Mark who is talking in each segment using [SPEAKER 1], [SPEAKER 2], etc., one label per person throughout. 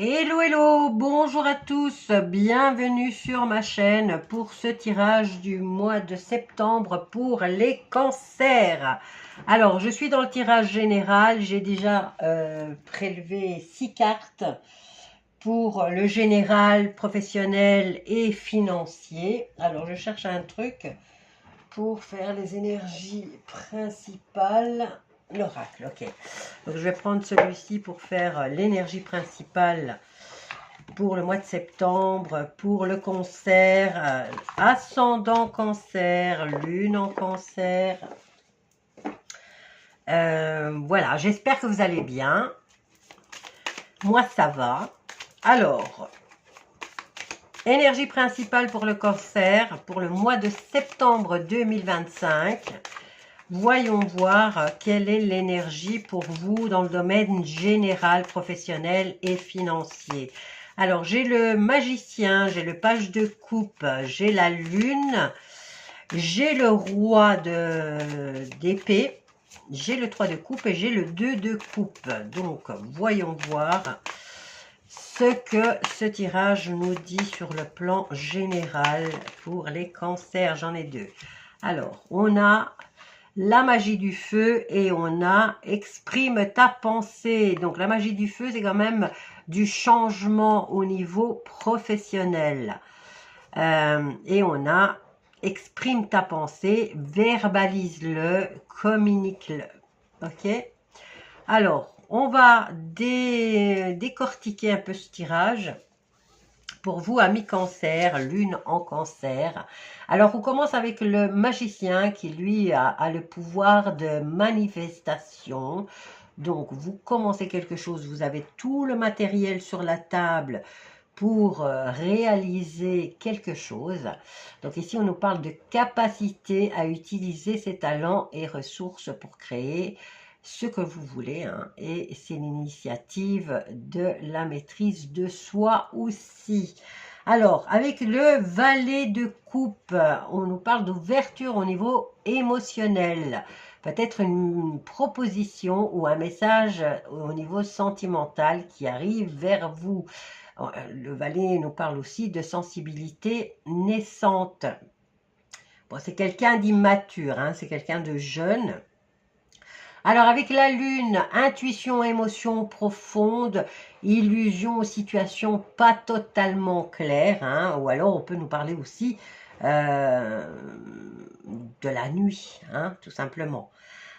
[SPEAKER 1] Hello, hello, bonjour à tous, bienvenue sur ma chaîne pour ce tirage du mois de septembre pour les cancers. Alors, je suis dans le tirage général, j'ai déjà prélevé 6 cartes pour le général, professionnel et financier. Alors, je cherche un truc pour faire les énergies principales. L'oracle, ok. Donc, je vais prendre celui-ci pour faire l'énergie principale pour le mois de septembre, pour le cancer, ascendant cancer, lune en cancer. Voilà, j'espère que vous allez bien. Moi, ça va. Alors, énergie principale pour le cancer pour le mois de septembre 2025. Voyons voir quelle est l'énergie pour vous dans le domaine général, professionnel et financier. Alors, j'ai le magicien, j'ai le page de coupe, j'ai la lune, j'ai le roi d'épée, j'ai le 3 de coupe et j'ai le 2 de coupe. Donc, voyons voir ce que ce tirage nous dit sur le plan général pour les cancers. J'en ai deux. Alors, on a la magie du feu et on a exprime ta pensée. Donc la magie du feu, c'est quand même du changement au niveau professionnel. Et on a exprime ta pensée, verbalise-le, communique-le. Ok? Alors, on va décortiquer un peu ce tirage. Pour vous, amis cancer, lune en cancer. Alors, on commence avec le magicien qui, lui, a le pouvoir de manifestation. Donc, vous commencez quelque chose, vous avez tout le matériel sur la table pour réaliser quelque chose. Donc, ici, on nous parle de capacité à utiliser ses talents et ressources pour créer ce que vous voulez, hein, et c'est l'initiative de la maîtrise de soi aussi. Alors, avec le valet de coupe, on nous parle d'ouverture au niveau émotionnel. Peut-être une proposition ou un message au niveau sentimental qui arrive vers vous. Le valet nous parle aussi de sensibilité naissante. Bon, c'est quelqu'un d'immature, hein, c'est quelqu'un de jeune. Alors avec la lune, intuition, émotion profonde, illusion aux situations pas totalement claires, hein, ou alors on peut nous parler aussi euh, de la nuit, hein, tout simplement.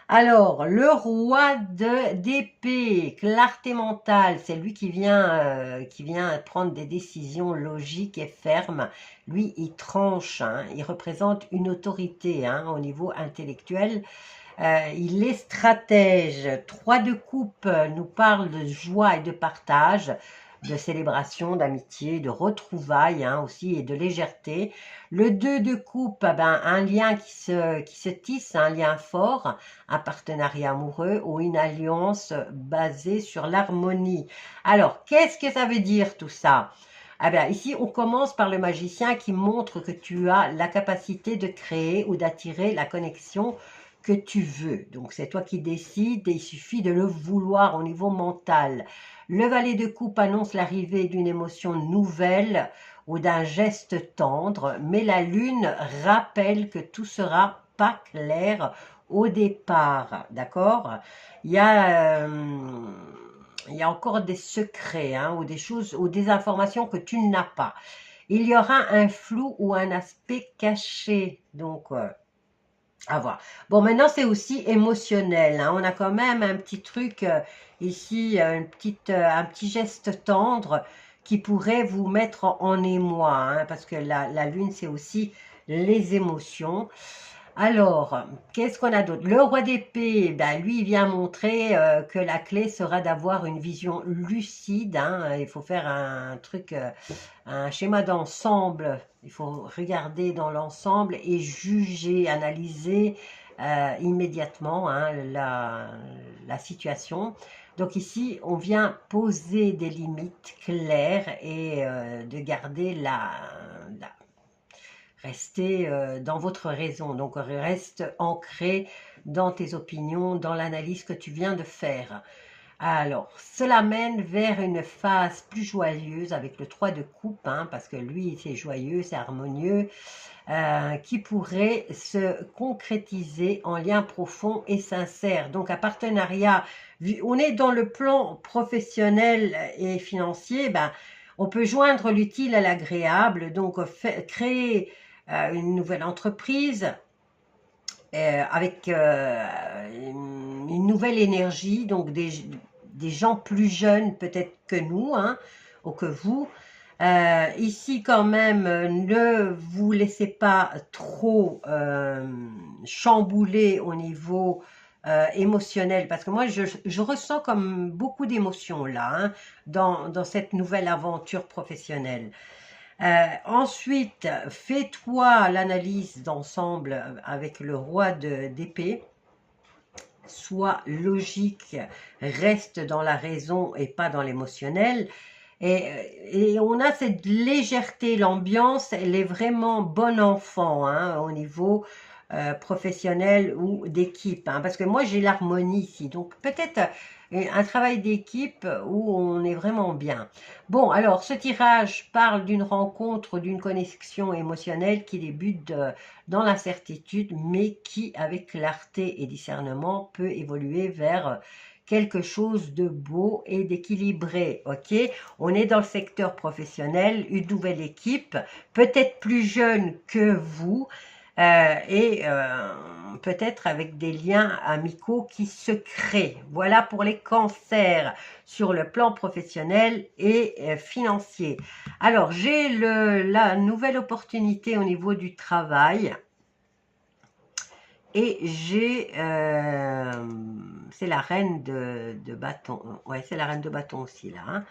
[SPEAKER 1] Alors, le roi d'épée, clarté mentale, c'est lui qui vient prendre des décisions logiques et fermes. Lui, il tranche, hein, il représente une autorité, hein, au niveau intellectuel. Il est stratège. 3 de coupe nous parle de joie et de partage, de célébration, d'amitié, de retrouvailles, hein, aussi, et de légèreté. Le 2 de coupe, ben, un lien qui se tisse, un lien fort, un partenariat amoureux ou une alliance basée sur l'harmonie. Alors, qu'est-ce que ça veut dire tout ça? Ah ben, ici, on commence par le magicien qui montre que tu as la capacité de créer ou d'attirer la connexion que tu veux. Donc, c'est toi qui décides et il suffit de le vouloir au niveau mental. Le valet de coupe annonce l'arrivée d'une émotion nouvelle ou d'un geste tendre, mais la lune rappelle que tout sera pas clair au départ, d'accord? Il y a... il y a encore des secrets, hein, ou des choses, ou des informations que tu n'as pas. Il y aura un flou ou un aspect caché. Donc, à voir. Bon, maintenant, c'est aussi émotionnel, hein. On a quand même un petit truc ici, un petit geste tendre qui pourrait vous mettre en émoi, hein, parce que la lune, c'est aussi les émotions. Alors, qu'est-ce qu'on a d'autre? Le roi d'épée, ben, lui, il vient montrer que la clé sera d'avoir une vision lucide, hein. Il faut faire un truc, un schéma d'ensemble. Il faut regarder dans l'ensemble et juger, analyser immédiatement, hein, la situation. Donc ici, on vient poser des limites claires et de garder rester dans votre raison. Donc reste ancré dans tes opinions, dans l'analyse que tu viens de faire. Alors, cela mène vers une phase plus joyeuse avec le 3 de coupe, hein, parce que lui, c'est joyeux, c'est harmonieux, qui pourrait se concrétiser en lien profond et sincère. Donc, un partenariat, on est dans le plan professionnel et financier, ben, on peut joindre l'utile à l'agréable, donc créer une nouvelle entreprise, avec une nouvelle énergie, donc des gens plus jeunes peut-être que nous, hein, ou que vous. Ici quand même, ne vous laissez pas trop chambouler au niveau émotionnel, parce que moi je ressens comme beaucoup d'émotions là, hein, dans cette nouvelle aventure professionnelle. Ensuite, fais-toi l'analyse d'ensemble avec le roi d'épée. Sois logique, reste dans la raison et pas dans l'émotionnel. Et on a cette légèreté, l'ambiance, elle est vraiment bon enfant, hein, au niveau professionnel ou d'équipe, hein, parce que moi j'ai l'harmonie ici, donc peut-être un travail d'équipe où on est vraiment bien. Bon, alors ce tirage parle d'une rencontre, d'une connexion émotionnelle qui débute dans l'incertitude, mais qui, avec clarté et discernement, peut évoluer vers quelque chose de beau et d'équilibré, ok? On est dans le secteur professionnel, une nouvelle équipe, peut-être plus jeune que vous, et peut-être avec des liens amicaux qui se créent. Voilà pour les cancers sur le plan professionnel et financier. Alors, j'ai la nouvelle opportunité au niveau du travail. Et j'ai, c'est la reine de bâton. Ouais, c'est la reine de bâton aussi là, hein.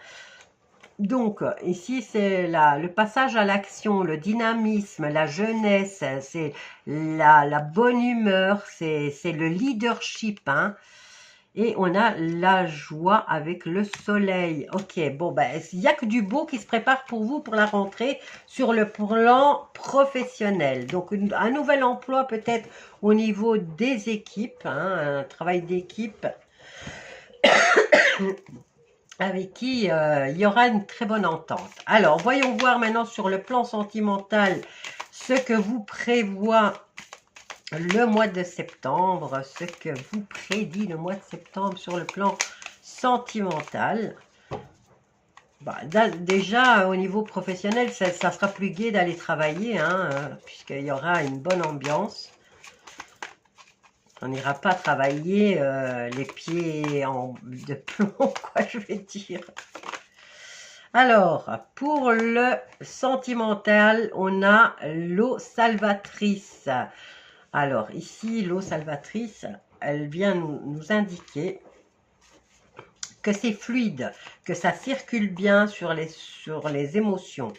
[SPEAKER 1] Donc, ici, c'est le passage à l'action, le dynamisme, la jeunesse, c'est la bonne humeur, c'est le leadership, hein. Et on a la joie avec le soleil. Ok, bon, ben, il n'y a que du beau qui se prépare pour vous pour la rentrée sur le plan professionnel. Donc, un nouvel emploi peut-être au niveau des équipes, hein, un travail d'équipe avec qui il y aura une très bonne entente. Alors, voyons voir maintenant sur le plan sentimental ce que vous prévoit le mois de septembre, ce que vous prédit le mois de septembre sur le plan sentimental. Bah, déjà, au niveau professionnel, ça sera plus gai d'aller travailler, hein, puisqu'il y aura une bonne ambiance. On n'ira pas travailler les pieds de plomb, quoi, je vais dire. Alors, pour le sentimental, on a l'eau salvatrice. Alors, ici, l'eau salvatrice, elle vient nous indiquer que c'est fluide, que ça circule bien sur les émotions.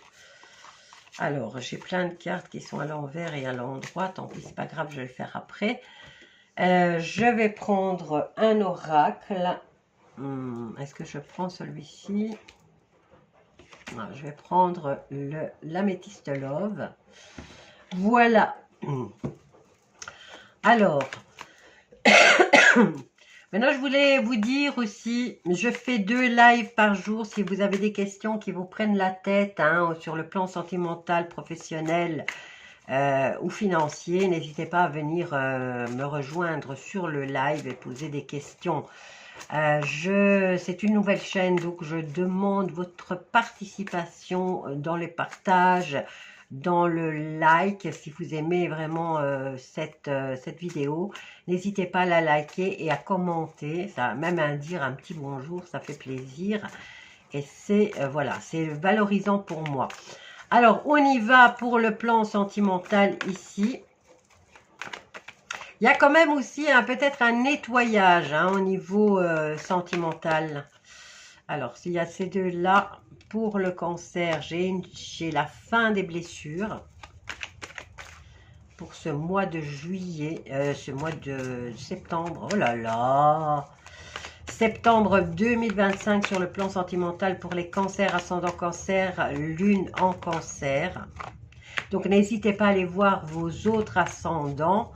[SPEAKER 1] Alors, j'ai plein de cartes qui sont à l'envers et à l'endroit. Tant pis, c'est pas grave, je vais le faire après. Je vais prendre un oracle. Est-ce que je prends celui-ci? Je vais prendre l'améthyste love. Voilà. Alors, maintenant je voulais vous dire aussi, je fais 2 lives par jour. Si vous avez des questions qui vous prennent la tête, hein, sur le plan sentimental, professionnel ou financier, n'hésitez pas à venir me rejoindre sur le live et poser des questions. C'est une nouvelle chaîne, donc je demande votre participation dans les partages, dans le like. Si vous aimez vraiment cette vidéo, n'hésitez pas à la liker et à commenter, ça, même à dire un petit bonjour, ça fait plaisir. Et c'est voilà, c'est valorisant pour moi. Alors, on y va pour le plan sentimental ici. Il y a quand même aussi peut-être un nettoyage, hein, au niveau sentimental. Alors, s'il y a ces deux-là, pour le cancer, j'ai la fin des blessures. Pour ce mois de juillet, ce mois de septembre, oh là là, septembre 2025 sur le plan sentimental pour les cancers, ascendant cancer, lune en cancer. Donc, n'hésitez pas à aller voir vos autres ascendants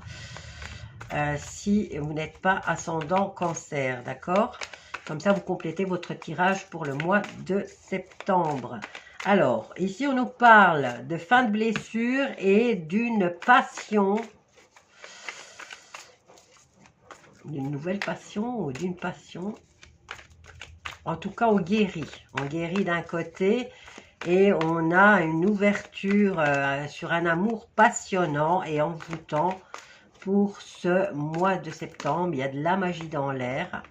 [SPEAKER 1] si vous n'êtes pas ascendant cancer, d'accord? Comme ça, vous complétez votre tirage pour le mois de septembre. Alors, ici, on nous parle de fin de blessure et d'une passion. D'une nouvelle passion ou d'une passion. En tout cas, on guérit. On guérit d'un côté et on a une ouverture sur un amour passionnant et envoûtant pour ce mois de septembre. Il y a de la magie dans l'air.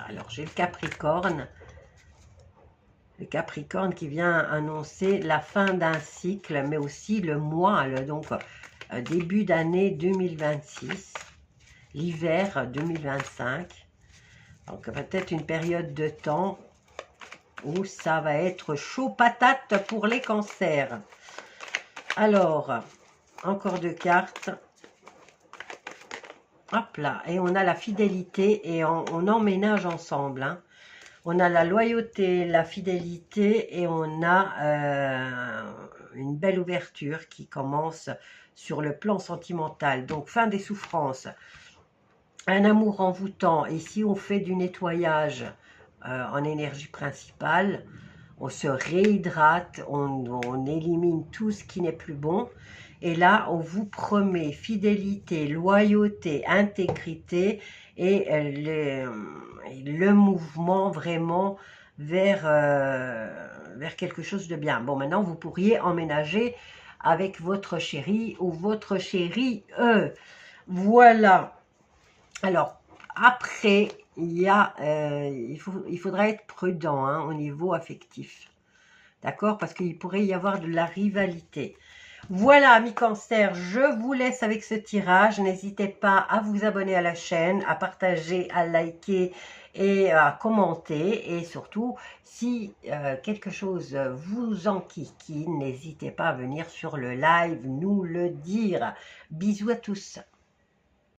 [SPEAKER 1] Alors, j'ai le Capricorne. Le Capricorne qui vient annoncer la fin d'un cycle, mais aussi le mois, donc début d'année 2026, l'hiver 2025. Donc peut-être une période de temps où ça va être chaud patate pour les cancers. Alors, encore deux cartes. Hop là, et on a la fidélité et on emménage ensemble. Hein. On a la loyauté, la fidélité et on a une belle ouverture qui commence sur le plan sentimental. Donc, fin des souffrances. Un amour envoûtant. Ici, on fait du nettoyage en énergie principale. On se réhydrate, on élimine tout ce qui n'est plus bon. Et là, on vous promet fidélité, loyauté, intégrité et le mouvement vraiment vers quelque chose de bien. Bon, maintenant, vous pourriez emménager avec votre chéri ou votre chérie. Voilà. Alors, après, il faudra être prudent hein, au niveau affectif. D'accord? Parce qu'il pourrait y avoir de la rivalité. Voilà, amis cancer, je vous laisse avec ce tirage. N'hésitez pas à vous abonner à la chaîne, à partager, à liker et à commenter. Et surtout, si quelque chose vous enquiquine, n'hésitez pas à venir sur le live nous le dire. Bisous à tous.